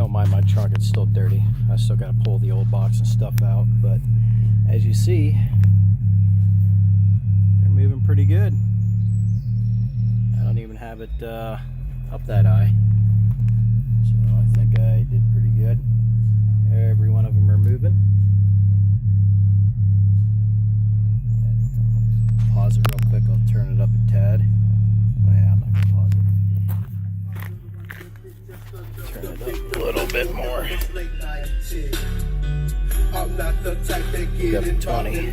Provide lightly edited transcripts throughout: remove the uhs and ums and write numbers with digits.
Don't mind my truck, it's still dirty. I still got to pull the old box and stuff out, but as you see, they're moving pretty good. I don't even have it up that high, so I think I did pretty good. Every one of them are moving. Pause it real quick, I'll turn it up a tad. Oh yeah, I'm not gonna pause it. Turn it up a little bit more. I'm not the type that get Up to 20.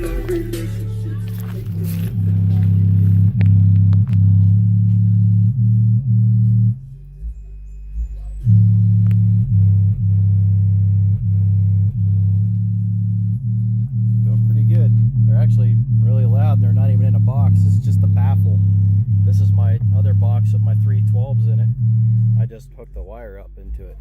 Going pretty good. They're actually really loud. They're not even in a box. This is just the baffle. This is my other box with my 312s in it. I just hooked the wire up into it.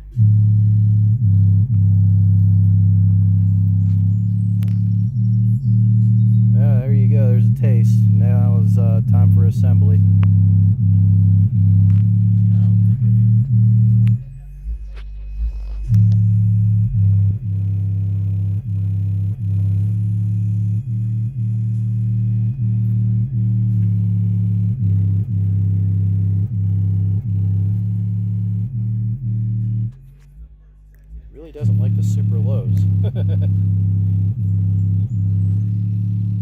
Yeah, there you go. There's a taste. Now it's time for assembly. Really doesn't like the super lows.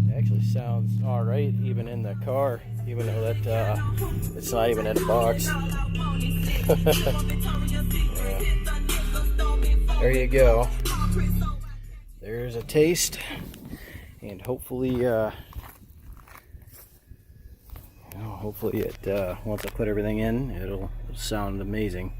It actually sounds alright even in the car, even though that it's not even in a box. Yeah. There you go. There's a taste, and hopefully hopefully it once I put everything in, it'll sound amazing.